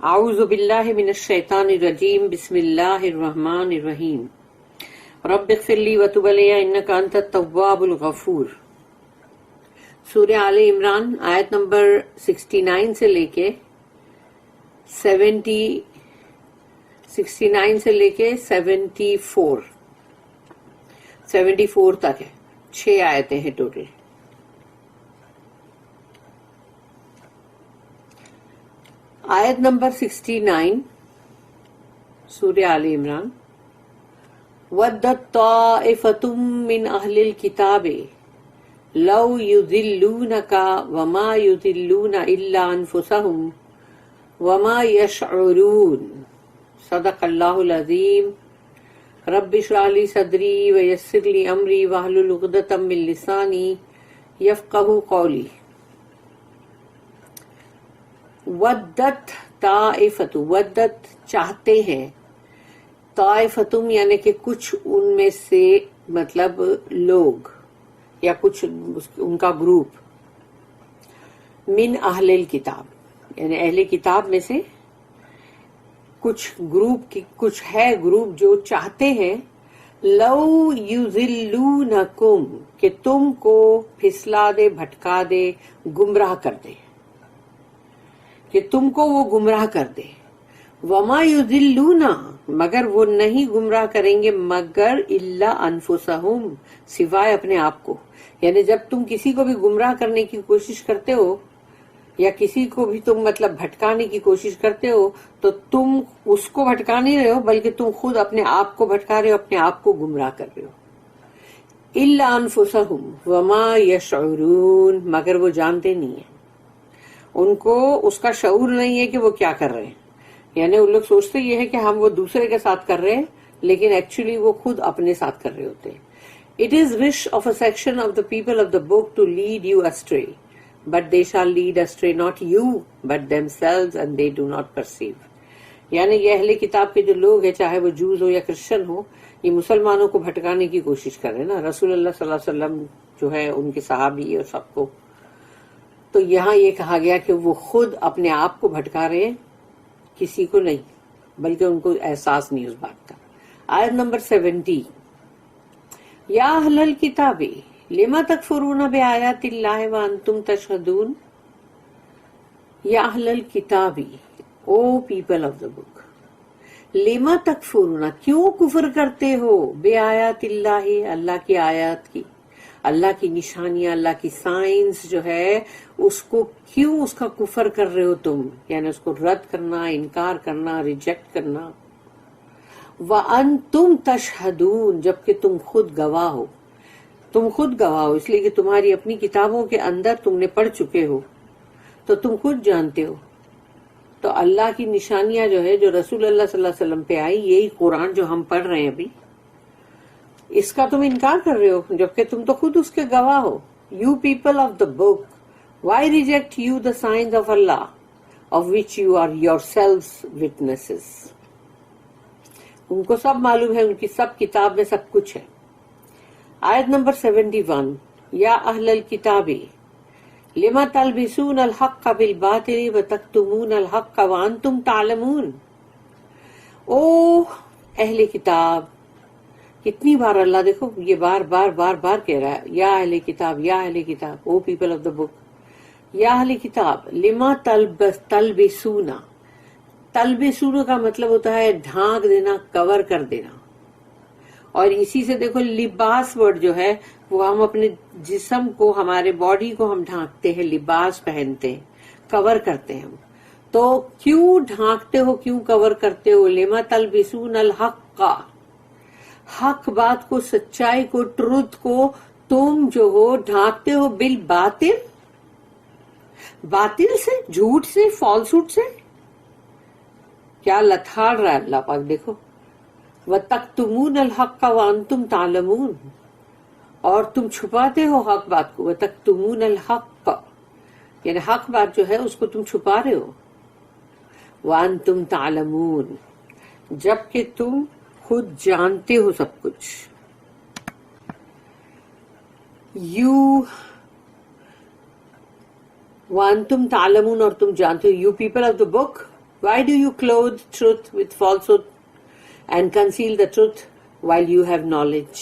اعوذ باللہ من الشیطان الرجیم بسم اللہ الرحمن الرحیم رب اغفر لی وتب علی انک انت التواب الغفور۔ سورہ آل عمران آیت نمبر 69 سے لے کے 74 تک ہے، 6 آیتیں ہیں ٹوٹل۔ آیت نمبر 69 سورہ آل عمران، وَدَّتْ طَائِفَةٌ مِّنْ أَهْلِ الْكِتَابِ لَوْ يُضِلُّونَكَ وَمَا يُضِلُّونَ إِلَّا أَنفُسَهُمْ وَمَا يَشْعُرُونَ۔ صدق اللہ العظیم۔ رب اشرح لي صدری ویسر لي امری واحلل عقدۃ من لسانی یفقہوا قولی۔ ودت طائفۃ، ودت چاہتے ہیں، طائفتم یعنی کہ کچھ ان میں سے، مطلب لوگ یا کچھ ان کا گروپ، من اہل الکتاب یعنی اہل کتاب میں سے کچھ گروپ کی، کچھ ہے گروپ جو چاہتے ہیں، لو یضلونکم کہ تم کو پھسلا دے، بھٹکا دے، گمراہ کر دے، کہ تم کو وہ گمراہ کر دے۔ وما یضلون مگر وہ نہیں گمراہ کریں گے مگر الا انفسہم سوائے اپنے آپ کو۔ یعنی جب تم کسی کو بھی گمراہ کرنے کی کوشش کرتے ہو یا کسی کو بھی تم مطلب بھٹکانے کی کوشش کرتے ہو تو تم اس کو بھٹکا نہیں رہے ہو بلکہ تم خود اپنے آپ کو بھٹکا رہے ہو، اپنے آپ کو گمراہ کر رہے ہو۔ الا انفسہم وما یشعرون مگر وہ جانتے نہیں ہیں، ان کو اس کا شعور نہیں ہے کہ وہ کیا کر رہے ہیں۔ یعنی ان لوگ سوچتے یہ ہے کہ ہم وہ دوسرے کے ساتھ کر رہے ہیں لیکن ایکچولی وہ خود اپنے ساتھ کر رہے ہوتے ہیں۔ It is wish of a section of the people of the book to lead you astray, but they shall lead astray not you but themselves and they do not perceive۔ یعنی یہ اہل کتاب کے جو لوگ ہیں، چاہے وہ جوز ہو یا کرسچن ہو، یہ مسلمانوں کو بھٹکانے کی کوشش کر رہے ہیں نا، رسول اللہ صلی اللہ علیہ وسلم جو ہے، ان کے صحابی اور سب کو۔ تو یہاں یہ کہا گیا کہ وہ خود اپنے آپ کو بھٹکا رہے ہیں، کسی کو نہیں، بلکہ ان کو احساس نہیں اس بات کا۔ آیت نمبر 70، یا اہل الکتاب لما تکفرون بآیات اللہ وانتم تشہدون۔ یا اہل الکتاب، او پیپل آف دا بک، لما تکفرون کیوں کفر کرتے ہو، بآیات اللہ اللہ کی آیات کی، اللہ کی نشانیاں، اللہ کی سائنس جو ہے اس کو کیوں اس کا کفر کر رہے ہو تم، یعنی اس کو رد کرنا، انکار کرنا، ریجیکٹ کرنا۔ وَأَنْتُمْ تَشْهَدُونَ جبکہ تم خود گواہ ہو، تم خود گواہ ہو، اس لیے کہ تمہاری اپنی کتابوں کے اندر تم نے پڑھ چکے ہو تو تم خود جانتے ہو۔ تو اللہ کی نشانیاں جو ہے، جو رسول اللہ صلی اللہ علیہ وسلم پہ آئی، یہی قرآن جو ہم پڑھ رہے ہیں ابھی، اس کا تم انکار کر رہے ہو جبکہ تم تو خود اس کے گواہ ہو۔ You people of the book why reject you the signs of Allah of which you are yourselves witnesses. ان کو سب معلوم ہے، ان کی سب کتاب میں سب کچھ ہے۔ آیت نمبر 71، یا اہل الکتاب لما تلبسون الحق بالباطل وتکتمون الحق وانتم تعلمون۔ او اہل کتاب، کتنی بار اللہ دیکھو یہ بار بار بار بار کہہ رہا ہے، یا اہل کتاب، یا اہل کتاب، او پیپل آف دا بک، یا اہل کتاب لما تلبسون۔ تلبسون کا مطلب ہوتا ہے ڈھانک دینا، کور کر دینا، اور اسی سے دیکھو لباس ورڈ جو ہے وہ ہم اپنے جسم کو، ہمارے باڈی کو ہم ڈھانکتے ہیں، لباس پہنتے ہیں، کور کرتے ہیں ہم۔ تو کیوں ڈھانکتے ہو، کیوں کور کرتے ہو؟ لما تلبسون الحق، حق بات کو، سچائی کو، ٹروتھ کو تم جو ہو ڈھانکتے ہو، بالباطل، باطل سے، جھوٹ سے، فالسوٹ سے۔ کیا لتھاڑ رہا ہے اللہ پاک، دیکھو، وَتَكْتُمُونَ الْحَقَّ وَأَنْتُمْ تَعْلَمُونَ، اور تم چھپاتے ہو حق بات کو، وَتَكْتُمُونَ الْحَقَّ یعنی حق بات جو ہے اس کو تم چھپا رہے ہو، وَأَنْتُمْ تَعْلَمُونَ جبکہ تم خود جانتے ہو سب کچھ۔ وَأَنْتُمْ تَعْلَمُونَ اور تم جانتے ہو، you people of the book Why do you clothe truth with falsehood and conceal the truth while you have knowledge?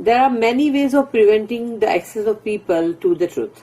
there are many ways of preventing the access of people to the truth.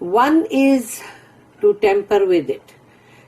One is to tamper with it.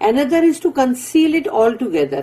Another is to conceal it all together.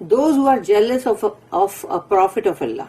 Those who are jealous of a prophet of Allah,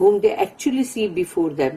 whom they actually see before them,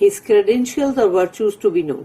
his credentials or virtues to be known.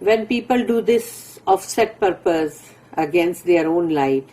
When people do this of set purpose against their own light,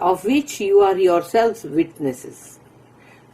of which you are yourselves witnesses,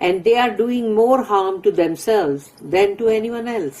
And they are doing more harm to themselves than to anyone else,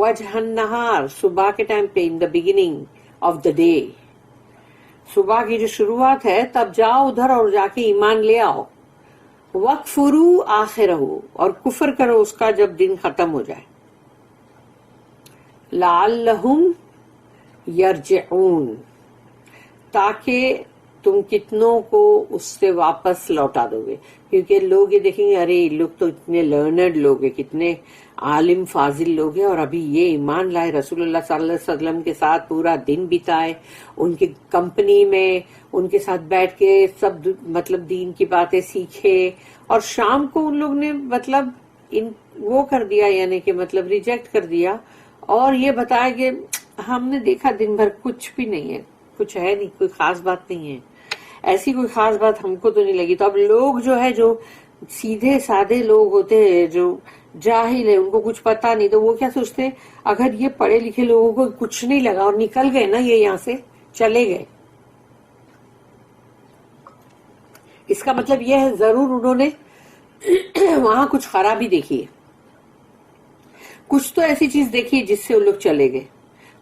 وجہ النہار صبح کے time پہ in the beginning of the day صبح کی جو شروعات ہے تب جاؤ ادھر اور جا کے ایمان لے آؤ. وَاکْفُرُوا آخِرَہُ اور کفر کرو اس کا جب دن ختم ہو جائے. لَعَلَّهُمْ يَرْجِعُونَ تاکہ تم کتنوں کو اس سے واپس لوٹا دو گے. کیونکہ لوگ یہ دیکھیں گے ارے لوگ تو اتنے لرنڈ لوگ ہیں, کتنے عالم فاضل لوگ ہیں, اور ابھی یہ ایمان لائے, رسول اللہ صلی اللہ علیہ وسلم کے ساتھ پورا دن بتائے, ان کی کمپنی میں ان کے ساتھ بیٹھ کے سب مطلب دین کی باتیں سیکھے, اور شام کو ان لوگ نے مطلب وہ کر دیا, یعنی کہ مطلب ریجیکٹ کر دیا, اور یہ بتایا کہ ہم نے دیکھا دن بھر کچھ بھی نہیں ہے, کچھ ہے نہیں, کوئی خاص بات نہیں ہے, ایسی کوئی خاص بات ہم کو تو نہیں لگی. تو اب لوگ جو ہے جو سیدھے سادے لوگ ہوتے ہیں, جو جاہل ہے, ان کو کچھ پتا نہیں, تو وہ کیا سوچتے ہیں اگر یہ پڑھے لکھے لوگوں کو کچھ نہیں لگا اور نکل گئے نا, یہ یہاں سے چلے گئے, اس کا مطلب یہ ہے ضرور انہوں نے وہاں کچھ خرابی دیکھی ہے, کچھ تو ایسی چیز دیکھی جس سے وہ لوگ چلے گئے.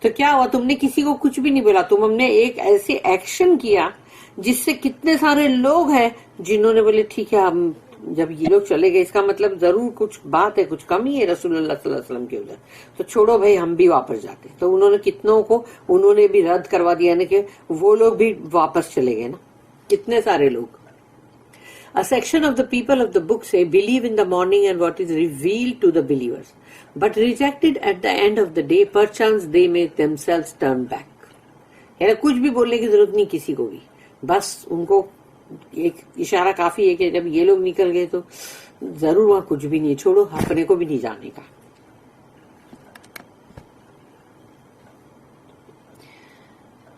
تو کیا ہوا, تم نے کسی کو کچھ بھی نہیں بولا, تم ہم نے ایک ایسے ایکشن کیا جس سے کتنے سارے لوگ ہیں جنہوں نے بولے ٹھیک ہے, ہم جب یہ لوگ چلے گئے اس کا مطلب ضرور کچھ بات ہے, کچھ کمی ہے رسول اللہ صلی اللہ علیہ وسلم کے ادھر, تو چھوڑو بھائی ہم بھی واپس جاتے. تو انہوں نے کتنوں کو انہوں نے بھی رد کروا دیا, یعنی کہ وہ لوگ بھی واپس چلے گئے نا, کتنے سارے لوگ. A section of the people of the book say believe in the morning and what is revealed to the believers, but rejected at the end of the day, perchance they may themselves turn back. یعنی کچھ بھی بولنے کی ضرورت نہیں کسی کو بھی, بس ان کو ایک اشارہ کافی ہے کہ جب یہ لوگ نکل گئے تو ضرور وہاں کچھ بھی نہیں, چھوڑو اپنے کو بھی نہیں جانے کا.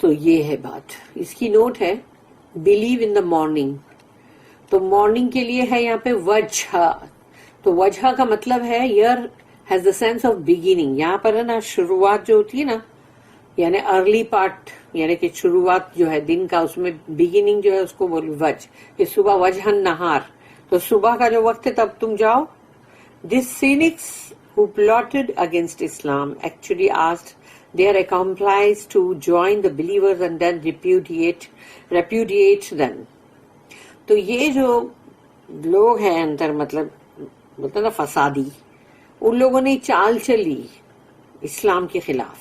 تو یہ ہے بات. اس کی نوٹ ہے believe in the morning. تو مارننگ کے لیے ہے یہاں پہ وجہ, تو وجہ کا مطلب ہے یار has the sense of beginning. یہاں پر ہے نا شروعات جو ہوتی ہے نا, یعنی ارلی پارٹ, یعنی کہ شروعات جو ہے دن کا, اس میں بگننگ جو ہے اس کو بولو وجہ, کہ صبح وجہ النہار, تو صبح کا جو وقت ہے تب تم جاؤ. دس سینکس who plotted against Islam actually asked their accomplices to join the believers and then repudiate them. تو یہ جو لوگ ہیں اندر مطلب نا فسادی, ان لوگوں نے چال چلی اسلام کے خلاف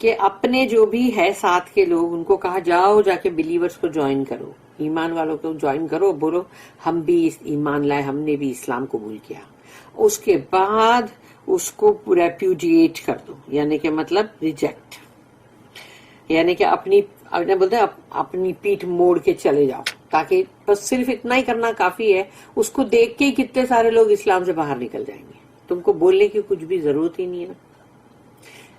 کہ اپنے جو بھی ہے ساتھ کے لوگ ان کو کہا جاؤ جا کے بلیورز کو جوائن کرو, ایمان والوں کو جوائن کرو, بولو ہم بھی ایمان لائے, ہم نے بھی اسلام قبول کیا. اس کے بعد اس کو ریپیوڈیٹ کر دو, یعنی کہ مطلب ریجیکٹ, یعنی کہ بولتے ہیں اپنی پیٹھ موڑ کے چلے جاؤ, تاکہ بس صرف اتنا ہی کرنا کافی ہے. اس کو دیکھ کے ہی کتنے سارے لوگ اسلام سے باہر نکل جائیں گے, تم کو بولنے کی کچھ بھی ضرورت ہی نہیں ہے نا.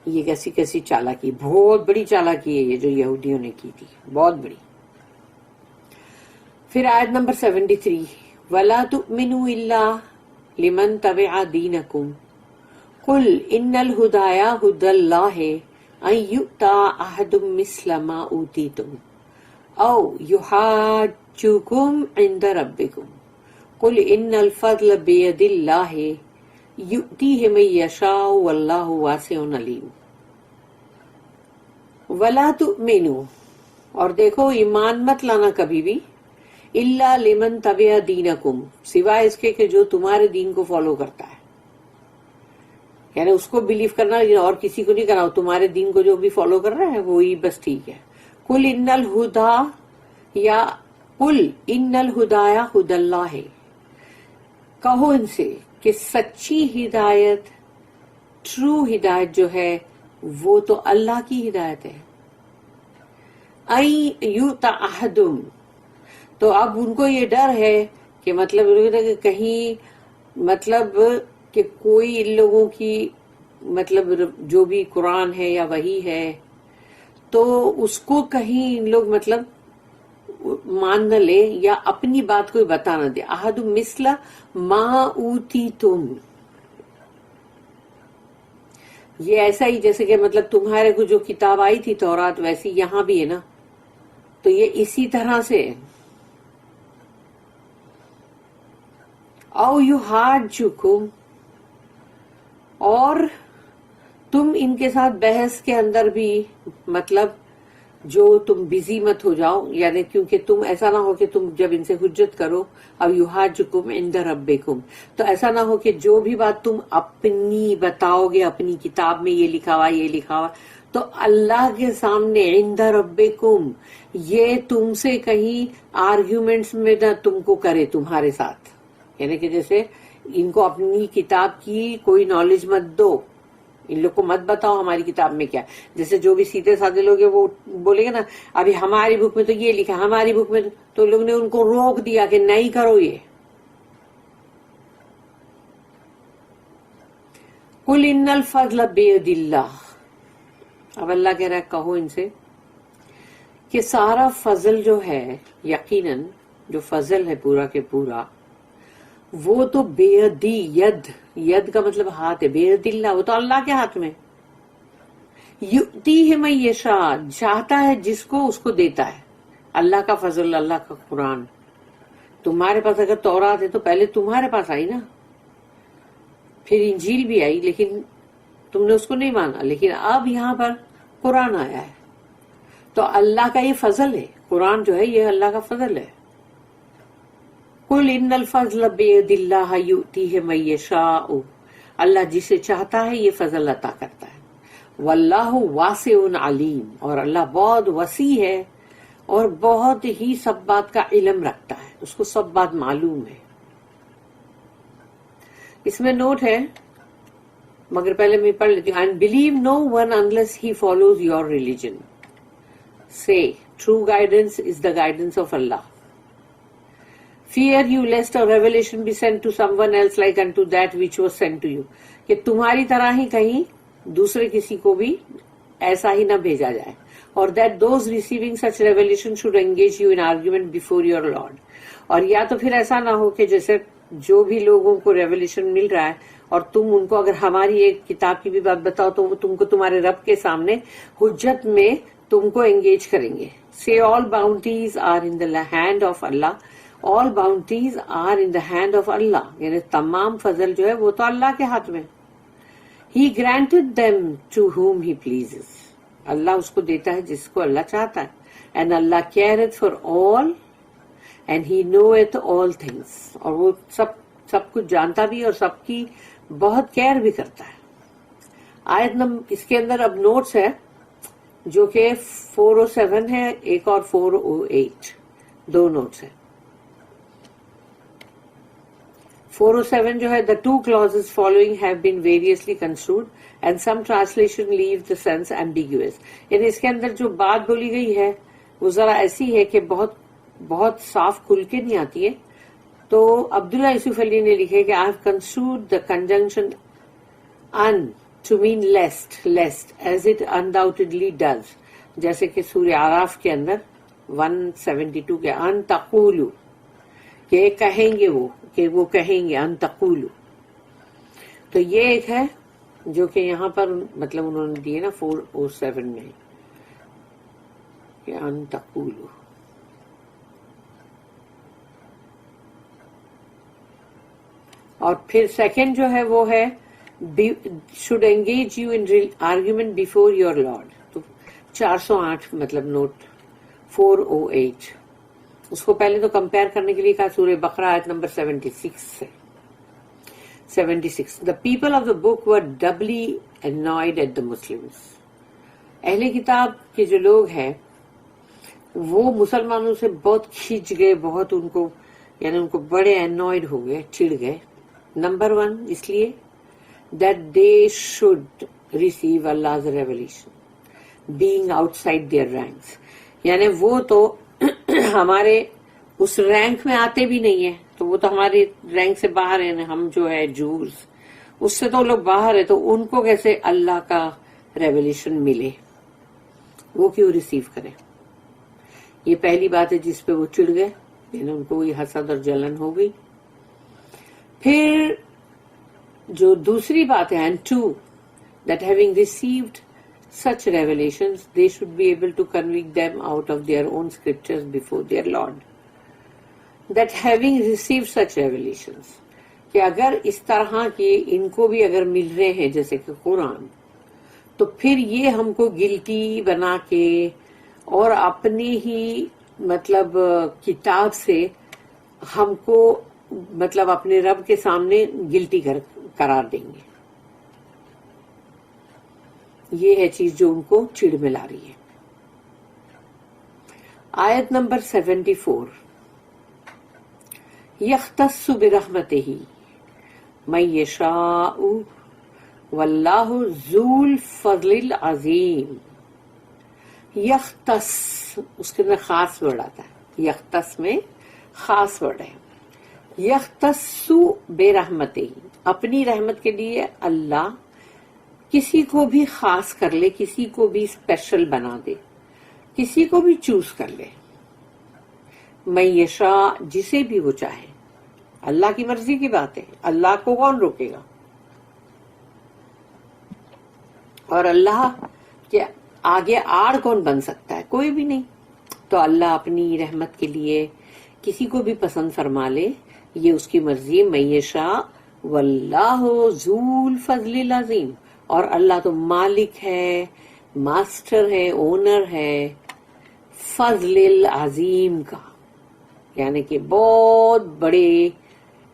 یہ کیسی چالاکی, بہت بڑی چالاکی ہے یہ جو یہودیوں نے کی تھی, بہت بڑی. پھر آیت نمبر 73, وَلَا تُؤْمِنُوا إِلَّا لِمَنْ تَبِعَ دِينَكُمْ قُلْ إِنَّ الْهُدَىٰ هُدَى اللَّهِ أَن يُؤْتَىٰ أَحَدٌ مِثْلَ مَا أُوتِيتُمْ أَوْ يُحَاجُّوكُمْ عِندَ رَبِّكُمْ قُلْ إِنَّ الْفَضْلَ بِيَدِ اللَّهِ يُؤْتِيهِ مَن يَشَاءُ وَاللَّهُ وَاسِعٌ عَلِيمٌ. وَلَا تُؤْمِنُوا اور دیکھو ایمان مت لانا کبھی بھی, إِلَّا لِمَن تَبِعَ دِينَكُمْ سوائے اس کے کہ جو تمہارے دین کو فالو کرتا ہے, یعنی اس کو بلیو کرنا, اور کسی کو نہیں کرنا, تمہارے دین کو جو بھی فالو کر رہا ہے وہی بس ٹھیک ہے. قُلْ إِنَّ الْهُدَىٰ یا قُلْ إِنَّ الْهُدَىٰ هُدَى اللَّهِ کہو ان سے کہ سچی ہدایت, ٹرو ہدایت جو ہے وہ تو اللہ کی ہدایت ہے. أَن يُؤْتَىٰ أَحَدٌ تو اب ان کو یہ ڈر ہے کہ مطلب کہیں مطلب کہ کوئی ان لوگوں کی مطلب جو بھی قرآن ہے یا وحی ہے تو اس کو کہیں ان لوگ مطلب مان نہ لے یا اپنی بات کوئی بتا نہ دے. احد مثل ما اوتیتم, یہ ایسا ہی جیسے کہ مطلب تمہارے کو جو کتاب آئی تھی تورات ویسی یہاں بھی ہے نا, تو یہ اسی طرح سے. او یحاجوکم اور تم ان کے ساتھ بحث کے اندر بھی مطلب جو تم بزی مت ہو جاؤ، یعنی کیونکہ تم ایسا نہ ہو کہ تم جب ان سے حجت کرو اب یحاجکم عند ربکم، تو ایسا نہ ہو کہ جو بھی بات تم اپنی بتاؤ گے اپنی کتاب میں یہ لکھا ہوا یہ لکھا ہوا، تو اللہ کے سامنے عند ربکم یہ تم سے کہیں آرگیومنٹس میں نہ تم کو کرے تمہارے ساتھ، یعنی کہ جیسے ان کو اپنی کتاب کی کوئی نالج مت دو، ان لوگ کو مت بتاؤ ہماری کتاب میں کیا، جیسے جو بھی سیدھے سادے لوگ ہیں وہ بولیں گے نا ابھی ہماری بک میں تو یہ لکھا ہماری بک میں تو لوگ نے ان کو روک دیا کہ نہیں کرو یہ. قل ان الفضل بید اللہ، اب اللہ کہہ رہا ہے کہو ان سے کہ سارا فضل جو ہے، یقیناً جو فضل ہے پورا کے پورا وہ تو بیدی، ید کا مطلب ہاتھ ہے، بید اللہ وہ تو اللہ کے ہاتھ میں، یؤتیہ من یشاء چاہتا ہے جس کو اس کو دیتا ہے. اللہ کا فضل، اللہ کا قرآن. تمہارے پاس اگر تورات ہے تو پہلے تمہارے پاس آئی نا، پھر انجیل بھی آئی لیکن تم نے اس کو نہیں مانا، لیکن اب یہاں پر قرآن آیا ہے تو اللہ کا یہ فضل ہے، قرآن جو ہے یہ اللہ کا فضل ہے. قل ان الفضل بید اللہ یؤتیہ من یشاء، اللہ جسے چاہتا ہے یہ فضل عطا کرتا ہے. واللہ واسع علیم، اور اللہ بہت وسیع ہے اور بہت ہی سب بات کا علم رکھتا ہے، اس کو سب بات معلوم ہے. اس میں نوٹ ہے مگر پہلے میں پڑھ لیتی ہوں. And believe no one unless he follows your religion. Say true guidance is the guidance of Allah. Fear you lest a revelation be sent to someone else like unto that which was sent to you. کہ تمہاری طرح ہی کہیں دوسرے کسی کو بھی ایسا ہی نہ بھیجا جائے. اور that those receiving such revelation should engage you in argument before your Lord. اور یا تو پھر ایسا نہ ہو کہ جیسے جو بھی لوگوں کو ریولیشن مل رہا ہے اور تم ان کو اگر ہماری ایک کتاب کی بھی بات بتاؤ تو وہ تم کو تمہارے رب کے سامنے حجت میں تم کو انگیج کریں گے. Say all bounties are in the hand of Allah. All bounties are in the hand of Allah. یعنی تمام فضل جو ہے وہ تو اللہ کے ہاتھ میں. He granted them to whom he pleases. اللہ اس کو دیتا ہے جس کو اللہ چاہتا ہے. And Allah careth for all and he knoweth all things. اور وہ سب کچھ جانتا بھی اور سب کی بہت کیئر بھی کرتا ہے. آیت نمبر اس کے اندر اب نوٹس ہے جو کہ 407 ہے ایک اور 408 دو نوٹس ہیں. 407 جو ہے the two clauses following have been variously construed and some translation leave the sense ambiguous. یعنی اس کے اندر جو بات بولی گئی ہے وہ ذرا ایسی ہے کہ بہت صاف کھل کے نہیں آتی ہے. تو عبداللہ یوسف علی نے لکھے کہ I have construed the conjunction un to mean lest as it undoubtedly does. جیسے کہ سورہ اعراف کے اندر 172 کے ان تقولو کہ کہیں گے وہ کہیں گے ان تقولو. تو یہ ایک ہے جو کہ یہاں پر مطلب انہوں نے دیے نا 407 میں کہ ان تقولو. اور پھر سیکنڈ جو ہے وہ ہے should engage you in argument before your Lord. تو 408 مطلب نوٹ 408 اس کو پہلے تو کمپیئر کرنے کے لیے کہا سورہ بقرہ آیت نمبر 76 سے 76. The people of the book were doubly annoyed at the Muslims. اہل کتاب کے جو لوگ ہیں وہ مسلمانوں سے بہت کھنچ گئے، بہت ان کو یعنی ان کو بڑے annoyed ہو گئے، چڑ گئے. نمبر 1 اس لیے that they should receive Allah's revelation being outside their ranks. یعنی وہ تو ہمارے اس رینک میں آتے بھی نہیں ہیں، تو وہ تو ہمارے رینک سے باہر ہیں. ہم جو ہے جوز اس سے تو لوگ باہر ہے، تو ان کو کیسے اللہ کا ریولیشن ملے، وہ کیوں ریسیو کرے. یہ پہلی بات ہے جس پہ وہ چڑ گئے، یعنی ان کو یہ حسد اور جلن ہو گئی. پھر جو دوسری بات ہے and 2 that having received such revelations they should be able to convict them out of their own scriptures before their Lord. That having received such revelations کہ اگر اس طرح کی ان کو بھی اگر مل رہے ہیں جیسے کہ قرآن، تو پھر یہ ہم کو گلٹی بنا کے اور اپنی ہی مطلب کتاب سے ہم کو مطلب اپنے رب کے سامنے گلٹی قرار دیں گے. یہ ہے چیز جو ان کو چڑ ملا رہی ہے. آیت نمبر 74. یختص برحمتہ من یشاء واللہ ذو الفضل العظیم. یختص اس کے اندر خاص ورڈ آتا ہے، یختص میں خاص ورڈ ہے. یختص برحمتہ، اپنی رحمت کے لیے اللہ کسی کو بھی خاص کر لے، کسی کو بھی اسپیشل بنا دے، کسی کو بھی چوز کر لے. من یشاء، جسے بھی وہ چاہے. اللہ کی مرضی کی بات ہے، اللہ کو کون روکے گا؟ اور اللہ کے آگے آڑ کون بن سکتا ہے؟ کوئی بھی نہیں. تو اللہ اپنی رحمت کے لیے کسی کو بھی پسند فرما لے، یہ اس کی مرضی. من یشاء واللہ ذو الفضل العظیم. اور اللہ تو مالک ہے، ماسٹر ہے، اونر ہے فضل العظیم کا، یعنی کہ بہت بڑے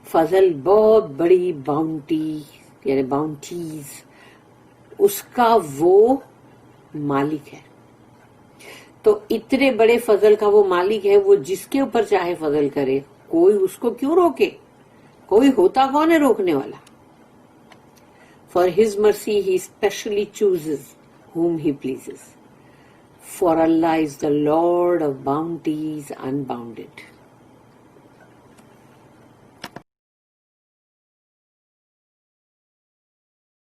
فضل، بہت بڑی باؤنٹی یعنی باؤنٹیز، اس کا وہ مالک ہے. تو اتنے بڑے فضل کا وہ مالک ہے، وہ جس کے اوپر چاہے فضل کرے. کوئی اس کو کیوں روکے؟ کوئی ہوتا کون ہے روکنے والا؟ For his mercy he specially chooses whom he pleases. For Allah is the Lord of bounties unbounded.